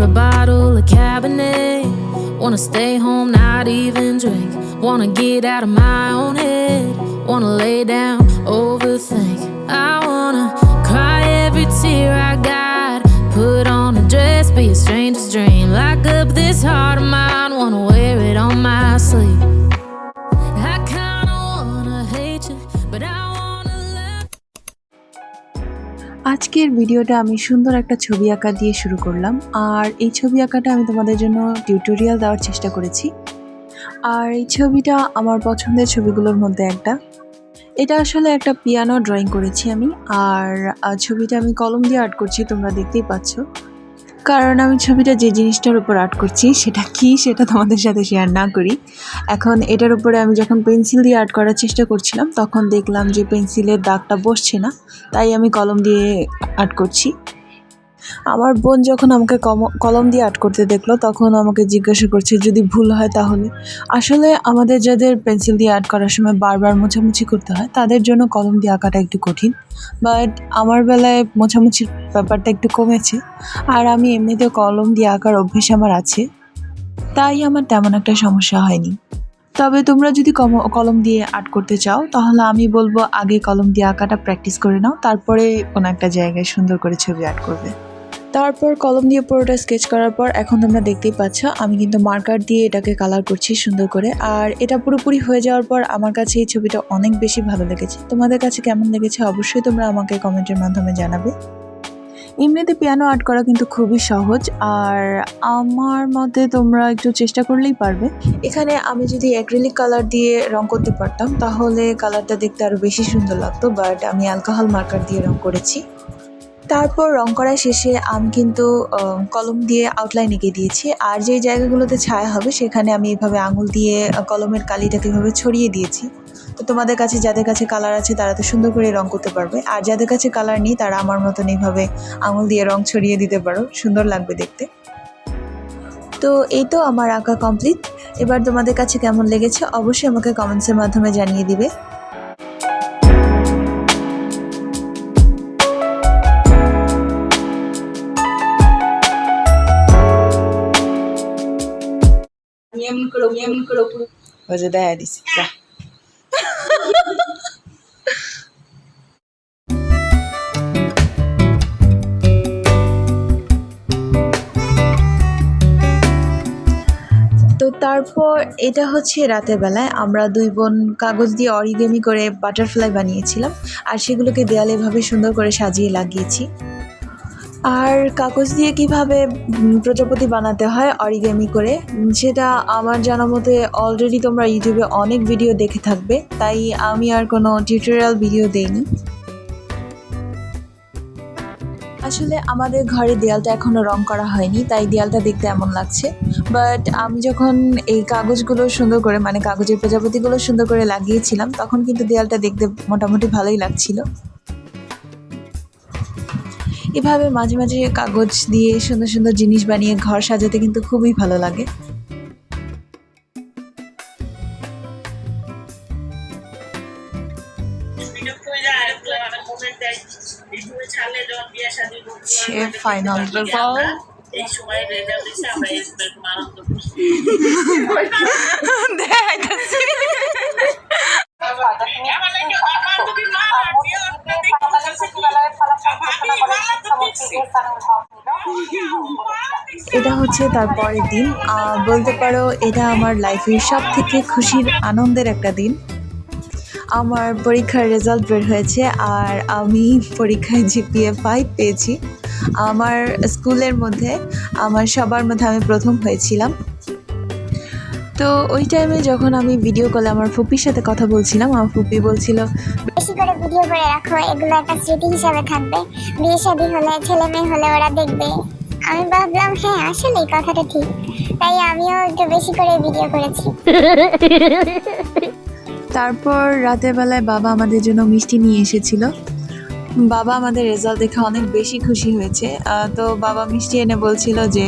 near a bottle of Cabernet. Wanna stay home, not even drink. Wanna get out of my own head. Wanna lay down, overthink. I wanna cry every tear I got. Put on a dress, be a stranger's dream. Lock up this heart of mine, wanna wear it on my sleeve. I kinda wanna hate you, but I wanna love. আজকের ভিডিওটা আমি সুন্দর একটা ছবি আঁকা দিয়ে শুরু করলাম। আর এই ছবি আঁকাটা আমি তোমাদের জন্য টিউটোরিয়াল দেওয়ার চেষ্টা করেছি। আর এই ছবিটা আমার পছন্দের ছবিগুলোর মধ্যে একটা। এটা আসলে একটা পিয়ানো ড্রয়িং করেছি আমি। আর ছবিটা আমি কলম দিয়ে আর্ট করছি, তোমরা দেখতেই পাচ্ছ। কারণ আমি ছবিটা যে জিনিসটার উপর আর্ট করছি সেটা কি সেটা তোমাদের সাথে শেয়ার না করি। এখন এটার উপরে আমি যখন পেন্সিল দিয়ে আর্ট করার চেষ্টা করছিলাম তখন দেখলাম যে পেন্সিলের দাগটা বসছে না, তাই আমি কলম দিয়ে আর্ট করছি। আমার বোন যখন আমাকে কলম দিয়ে আর্ট করতে দেখলো তখন আমাকে জিজ্ঞাসা করছে যদি ভুল হয় তাহলে। আসলে আমাদের যাদের পেন্সিল দিয়ে আর্ট করার সময় বারবার মোছামুছি করতে হয় তাদের জন্য কলম দিয়ে আঁকাটা একটু কঠিন, বাট আমার বেলায় মোছামুছির ব্যাপারটা একটু কমেছে। আর আমি এমনিতে কলম দিয়ে আঁকার অভ্যেস আমার আছে, তাই আমার তেমন একটা সমস্যা হয়নি। তবে তোমরা যদি কলম দিয়ে আর্ট করতে চাও তাহলে আমি বলবো আগে কলম দিয়ে আঁকাটা প্র্যাকটিস করে নাও, তারপরে কোনো একটা জায়গায় সুন্দর করে ছবি আর্ট করবে। তারপর কলম দিয়ে পুরোটা স্কেচ করার পর এখন তোমরা দেখতেই পাচ্ছ আমি কিন্তু মার্কার দিয়ে এটাকে কালার করছি সুন্দর করে। আর এটা পুরোপুরি হয়ে যাওয়ার পর আমার কাছে এই ছবিটা অনেক বেশি ভালো লেগেছে। তোমাদের কাছে কেমন লেগেছে অবশ্যই তোমরা আমাকে কমেন্টের মাধ্যমে জানাবে। এমনিতে পিয়ানো আর্ট করা কিন্তু খুবই সহজ, আর আমার মতে তোমরা একটু চেষ্টা করলেই পারবে। এখানে আমি যদি অ্যাক্রিলিক কালার দিয়ে রং করতে পারতাম তাহলে কালারটা দেখতে আরও বেশি সুন্দর লাগতো, বাট আমি অ্যালকোহল মার্কার দিয়ে রং করেছি। তারপর রং করা শেষে আমি কিন্তু কলম দিয়ে আউটলাইন এঁকে দিয়েছি। আর যেই জায়গাগুলোতে ছায়া হবে সেখানে আমি এভাবে আঙুল দিয়ে কলমের কালিটাকে এভাবে ছড়িয়ে দিয়েছি। তো তোমাদের কাছে যাদের কাছে কালার আছে তারা তো সুন্দর করে রং করতে পারবে, আর যাদের কাছে কালার নেই তারা আমার মতন এইভাবে আঙুল দিয়ে রং ছড়িয়ে দিতে পারো, সুন্দর লাগবে দেখতে। তো এই তো আমার আঁকা কমপ্লিট। এবার তোমাদের কাছে কেমন লেগেছে অবশ্যই আমাকে কমেন্টসের মাধ্যমে জানিয়ে দিবে। ওই যে দেখা দিছি। তো তারপর এটা হচ্ছে রাতের বেলায় আমরা দুই বোন কাগজ দিয়ে অরিগেমি করে বাটারফ্লাই বানিয়েছিলাম, আর সেগুলোকে দেয়ালে এভাবে সুন্দর করে সাজিয়ে লাগিয়েছি। আর কাগজ দিয়ে কিভাবে প্রজাপতি বানাতে হয় অরিগেমি করে সেটা আমার জানা মতে অলরেডি তোমরা ইউটিউবে অনেক ভিডিও দেখে থাকবে, তাই আমি আর কোনো টিউটোরিয়াল ভিডিও দেইনি। আসলে আমাদের ঘরে দেয়ালটা এখনও রং করা হয়নি, তাই দেয়ালটা দেখতে এমন লাগছে। বাট আমি যখন এই কাগজগুলো সুন্দর করে মানে কাগজের প্রজাপতিগুলো সুন্দর করে লাগিয়েছিলাম তখন কিন্তু দেয়ালটা দেখতে মোটামুটি ভালোই লাগছিল। এভাবে মাঝে মাঝে কাগজ দিয়ে সুন্দর সুন্দর জিনিস বানিয়ে ঘর সাজাতে কিন্তু খুবই ভালো লাগে। ফাইনাল রেজাল্ট এই সময় রেজাল্ট দিছে আমরা এরকম আনন্দ করছি। এটা হচ্ছে তার পরের দিন, বলতে পারো এটা আমার লাইফের সব থেকে খুশির আনন্দের একটা দিন। আমার পরীক্ষার রেজাল্ট বের হয়েছে আর আমি পরীক্ষায় জিপিএ 5 পেয়েছি। আমার স্কুলের মধ্যে আমার সবার মধ্যে আমি প্রথম হয়েছিলাম। তো ওই টাইমে যখন আমি ভিডিও কলে আমার ফুপির সাথে কথা বলছিলাম, আমার ফুপি বলছিল বেশি করে ভিডিও করে রাখো, এগুলো একটা স্মৃতি হিসেবে থাকবে, বিয়ে শাদী হলে ছেলে মেয়ে হলে ওরা দেখবে। আমি ভাবলাম হ্যাঁ আসলে কথাটা ঠিক, তাই আমিও একটু বেশি করে ভিডিও করেছি। তারপর রাতের বেলায় বাবা আমাদের জন্য মিষ্টি নিয়ে এসেছিল। বাবা আমাদের রেজাল্ট দেখে অনেক বেশি খুশি হয়েছে। তো বাবা মিষ্টি এনে বলছিল যে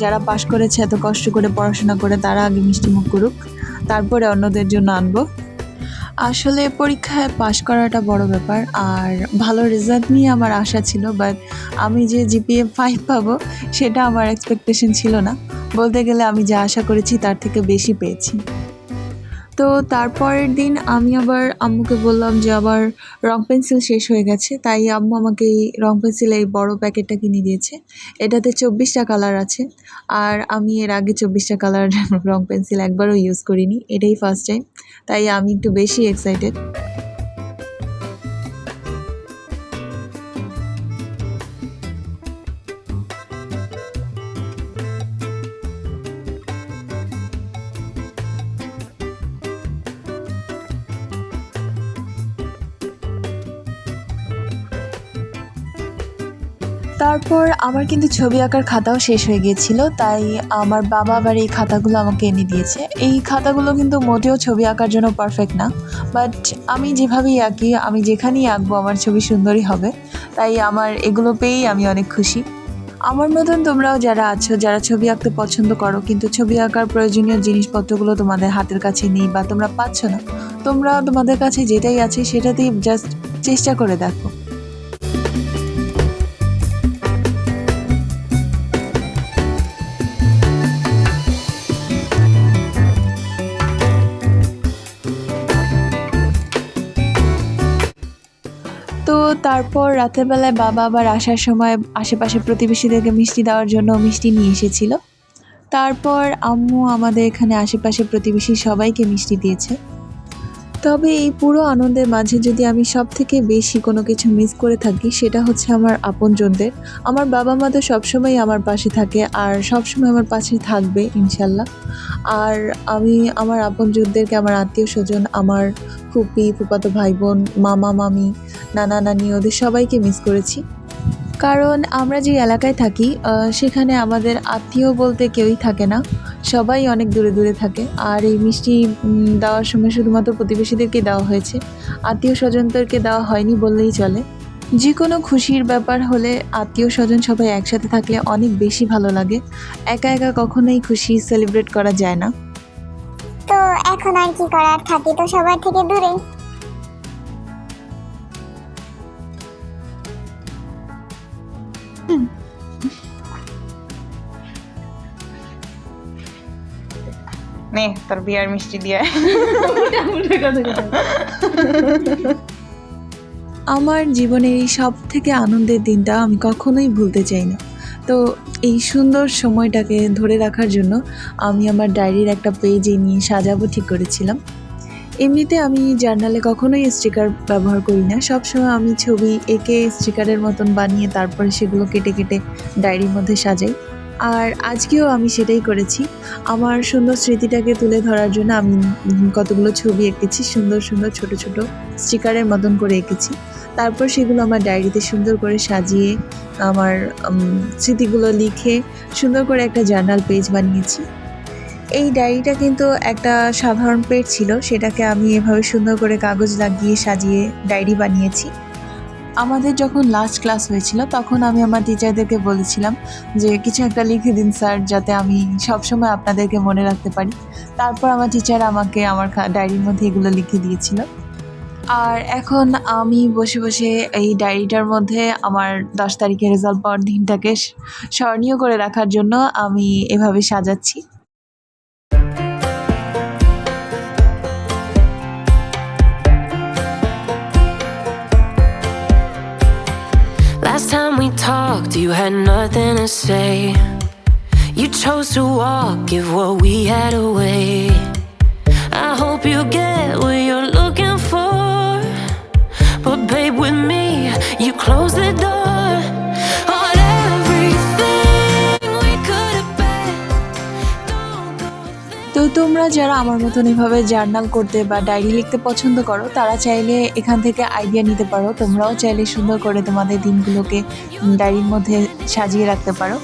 যারা পাশ করেছে এত কষ্ট করে পড়াশোনা করে তারা আগে মিষ্টি মুখ করুক, তারপরে অন্যদের জন্য আনবো। আসলে পরীক্ষায় পাশ করাটা বড় ব্যাপার, আর ভালো রেজাল্ট নিয়ে আমার আশা ছিল, বাট আমি যে জিপিএ 5 পাবো সেটা আমার এক্সপেকটেশন ছিল না। বলতে গেলে আমি যা আশা করেছি তার থেকে বেশি পেয়েছি। তো তারপরের দিন আমি আবার আম্মুকে বললাম যে আমার রং পেন্সিল শেষ হয়ে গেছে, তাই আম্মু আমাকে এই রং পেন্সিল এই বড় প্যাকেটটা কিনে দিয়েছে। এটাতে 24টা কালার আছে, আর আমি এর আগে 24টা কালার রং পেন্সিল একবারও ইউজ করিনি, এটাই ফার্স্ট টাইম, তাই আমি একটু বেশি এক্সাইটেড। তারপর আমার কিন্তু ছবি আঁকার খাতাও শেষ হয়ে গিয়েছিল, তাই আমার বাবা আবার এই খাতাগুলো আমাকে এনে দিয়েছে। এই খাতাগুলো কিন্তু মোটেও ছবি আঁকার জন্য পারফেক্ট না, বাট আমি যেভাবেই আঁকি, আমি যেখানেই আঁকবো আমার ছবি সুন্দরই হবে, তাই আমার এগুলো পেয়েই আমি অনেক খুশি। আমার মতন তোমরাও যারা আছো, যারা ছবি আঁকতে পছন্দ করো কিন্তু ছবি আঁকার প্রয়োজনীয় জিনিসপত্রগুলো তোমাদের হাতের কাছে নেই বা তোমরা পাচ্ছ না, তোমরা তোমাদের কাছে যেটাই আছে সেটাতেই জাস্ট চেষ্টা করে দেখো। তো তারপর রাতের বেলায় বাবা আবার আসার সময় আশেপাশে প্রতিবেশীদেরকে মিষ্টি দেওয়ার জন্য মিষ্টি নিয়ে এসেছিল। তারপর আম্মু আমাদের এখানে আশেপাশে প্রতিবেশী সবাইকে মিষ্টি দিয়েছে। তবে এই পুরো আনন্দের মাঝে যদি আমি সবথেকে বেশি কোনো কিছু মিস করে থাকি সেটা হচ্ছে আমার আপনজনদের। আমার বাবা মা তো সবসময়ই আমার পাশে থাকে আর সবসময় আমার পাশে থাকবে ইনশাল্লাহ। আর আমি আমার আপনজনদেরকে, আমার আত্মীয়-স্বজন, আমার ফুপি, ফুফাতো ভাই বোন, মামা মামি, নানা নানি ওদের সবাইকে মিস করেছি। কারণ আমরা যে এলাকায় থাকি সেখানে আমাদের আত্মীয় বলতে কেউই থাকে না, সবাই অনেক দূরে দূরে থাকে। আর এই মিষ্টি দেওয়ার সময় শুধুমাত্র প্রতিবেশীদেরকে দেওয়া হয়েছে, আত্মীয় স্বজনদেরকে দেওয়া হয়নি বললেই চলে। যে কোনো খুশির ব্যাপার হলে আত্মীয় স্বজন সবাই একসাথে থাকলে অনেক বেশি ভালো লাগে, একা একা কখনোই খুশি সেলিব্রেট করা যায় না। তো এখন আর কি করার, থাকি তো সবার থেকে দূরে। নে তোর বিয়ার মিষ্টি দিয়ে। আমার জীবনের এই সব থেকে আনন্দের দিনটা আমি কখনোই ভুলতে চাই না। তো এই সুন্দর সময়টাকে ধরে রাখার জন্য আমি আমার ডায়েরির একটা পেজে নিয়ে সাজাবো ঠিক করেছিলাম। এমনিতে আমি জার্নালে কখনোই স্টিকার ব্যবহার করি না, সবসময় আমি ছবি এঁকে স্টিকারের মতন বানিয়ে তারপরে সেগুলো কেটে কেটে ডায়েরির মধ্যে সাজাই। আর আজকেও আমি সেটাই করেছি। আমার সুন্দর স্মৃতিটাকে তুলে ধরার জন্য আমি কতগুলো ছবি এঁকেছি, সুন্দর সুন্দর ছোট ছোট স্টিকারের মতন করে এঁকেছি। তারপর সেগুলো আমার ডায়েরিতে সুন্দর করে সাজিয়ে আমার স্মৃতিগুলো লিখে সুন্দর করে একটা জার্নাল পেজ বানিয়েছি। এই ডায়েরিটা কিন্তু একটা সাধারণ পেজ ছিল, সেটাকে আমি এভাবে সুন্দর করে কাগজ লাগিয়ে সাজিয়ে ডায়েরি বানিয়েছি। আমাদের যখন লাস্ট ক্লাস হয়েছিল তখন আমি আমার টিচারদেরকে বলেছিলাম যে কিছু একটা লিখে দিন স্যার, যাতে আমি সবসময় আপনাদেরকে মনে রাখতে পারি। তারপর আমার টিচার আমাকে আমার ডায়েরির মধ্যে এগুলো লিখে দিয়েছিল। আর এখন আমি বসে বসে এই ডায়েরিটার মধ্যে আমার 10 তারিখে রেজাল্ট পাওয়ার দিনটাকে স্মরণীয় করে রাখার জন্য আমি এভাবে সাজাচ্ছি। Last time we talked, you had nothing to say. You chose to walk, give what we had away. I hope you get what you're looking for, but babe, with me, you close the door on everything we could have been. Don't go there. তো তোমরা যারা আমার মতন এভাবে journal করতে বা diary লিখতে পছন্দ করো তারা চাইলে এখান থেকে আইডিয়া নিতে পারো। তোমরাও চাইলে সুন্দর করে তোমাদের দিনগুলোকে ডায়েরির মধ্যে সাজিয়ে রাখতে পারো।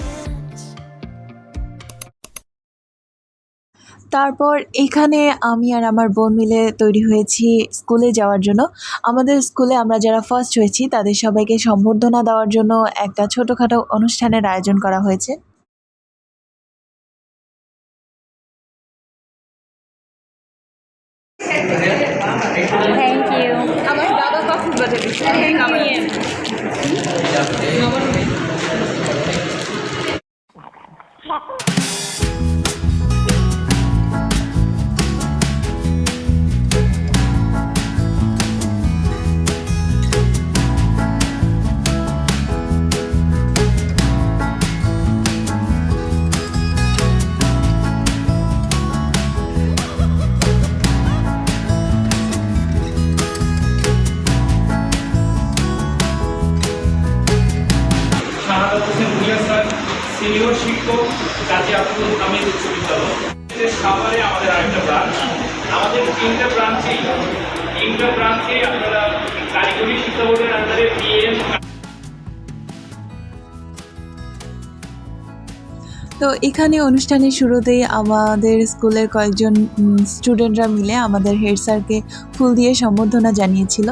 তারপর এখানে আমি আর আমার বোন মিলে তৈরি হয়েছি স্কুলে যাওয়ার জন্য। আমাদের স্কুলে আমরা যারা ফার্স্ট হয়েছি তাদের সবাইকে সম্বর্ধনা দেওয়ার জন্য একটা ছোটোখাটো অনুষ্ঠানের আয়োজন করা হয়েছে। Thank you. আমার দাদা কক্সবাজার দিচ্ছে শাহাদাত হোসেন ভুইয়া স্যার, সিনিয়র শিক্ষক, কাজী আব্দুল হামিদ উচ্চ বিদ্যালয়। সাভারে আমাদের আরেকটা ব্রাঞ্চ, আমাদের তিনটা ব্রাঞ্চে আপনারা কারিগরি শিক্ষা বোর্ডের আন্ডারে বিএম। তো এখানে অনুষ্ঠানের শুরুতেই আমাদের স্কুলের কয়েকজন স্টুডেন্টরা মিলে আমাদের হেড স্যারকে ফুল দিয়ে সম্বর্ধনা জানিয়েছিল।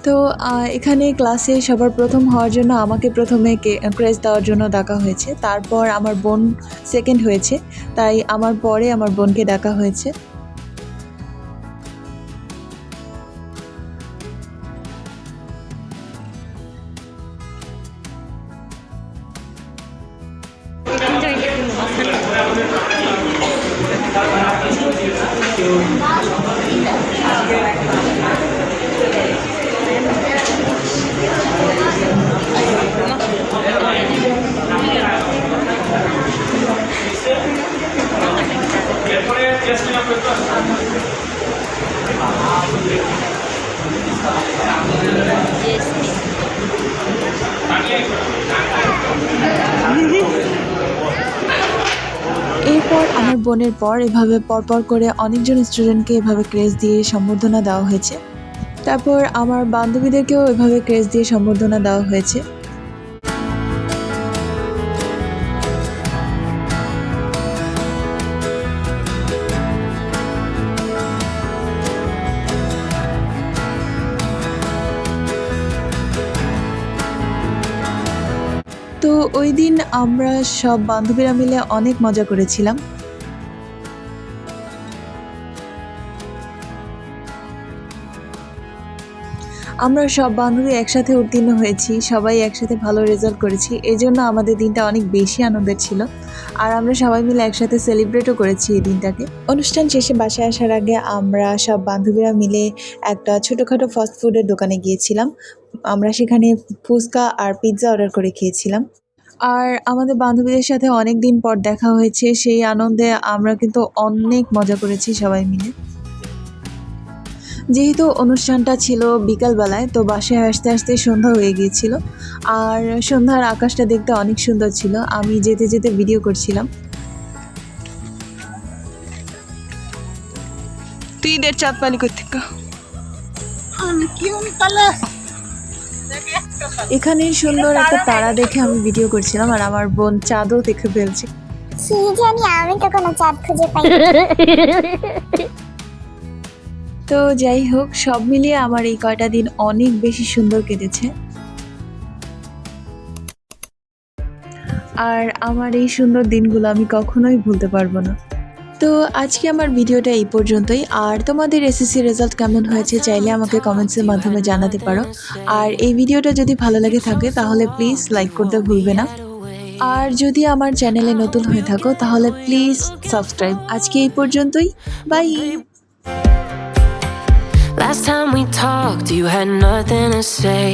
তো এখানে ক্লাসে সবার প্রথম হওয়ার জন্য আমাকে প্রথমে ক্রেজ দেওয়ার জন্য ডাকা হয়েছে, তারপর আমার বোন সেকেন্ড হয়েছে, তাই আমার পরে আমার বোনকে ডাকা হয়েছে। এরপর আমার বোনের পর এভাবে পরপর করে অনেকজন স্টুডেন্টকে এভাবে ক্রেজ দিয়ে সম্বর্ধনা দেওয়া হয়েছে। তারপর আমার বান্ধবীদেরকেও এভাবে ক্রেজ দিয়ে সম্বর্ধনা দেওয়া হয়েছে। তো ওই দিন আমরা সব বান্ধবীরা মিলে অনেক মজা করেছিলাম। আমরা সব বান্ধবী একসাথে উত্তীর্ণ হয়েছি, সবাই একসাথে ভালো রেজাল্ট করেছি, এই জন্য আমাদের দিনটা অনেক বেশি আনন্দের ছিল। আর আমরা সবাই মিলে একসাথে সেলিব্রেটও করেছি এই দিনটাকে। অনুষ্ঠান শেষে বাসায় আসার আগে আমরা সব বান্ধবীরা মিলে একটা ছোটোখাটো ফাস্টফুডের দোকানে গিয়েছিলাম। আমরা সেখানে ফুচকা আর পিৎজা অর্ডার করে খেয়েছিলাম। আর আমাদের বান্ধবীদের সাথে অনেক দিন পর দেখা হয়েছে, সেই আনন্দে আমরা কিন্তু অনেক মজা করেছি সবাই মিলে। যেহেতু অনুষ্ঠানটা ছিল বিকালবেলায়, তো বাসায় আসতে আসতে সন্ধ্যা হয়ে গিয়েছিল। আর সন্ধ্যার আকাশটা দেখতে অনেক সুন্দর ছিল, আমি যেতে যেতে ভিডিও করছিলাম। তুই ঈদের চাঁদ পালি কোথেকে? এখানে সুন্দর একটা তারা দেখে আমি ভিডিও করছিলাম, আর আমার বোন চাঁদও দেখে ফেলছে। কি জানি, আমি তো কোনো চাঁদ খুঁজে পাই। তো যাই হোক, সব মিলিয়ে আমার এই কয়টা দিন অনেক বেশি সুন্দর কেটেছে। আর আমার এই সুন্দর দিনগুলো আমি কখনোই ভুলতে পারবো না। তো আজকে আমার ভিডিওটা এই পর্যন্তই। আর তোমাদের এসএসসি রেজাল্ট কেমন হয়েছে চাইলে আমাকে কমেন্টসের মাধ্যমে জানাতে পারো। আর এই ভিডিওটা যদি ভালো লাগে থাকে তাহলে প্লিজ লাইক করতে ভুলবে না। আর যদি আমার চ্যানেলে নতুন হয়ে থাকো তাহলে প্লিজ সাবস্ক্রাইব। আজকে এই পর্যন্তই, by. Last time we talked, you had nothing to say.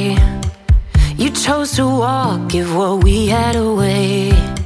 You chose to walk, give what we had away.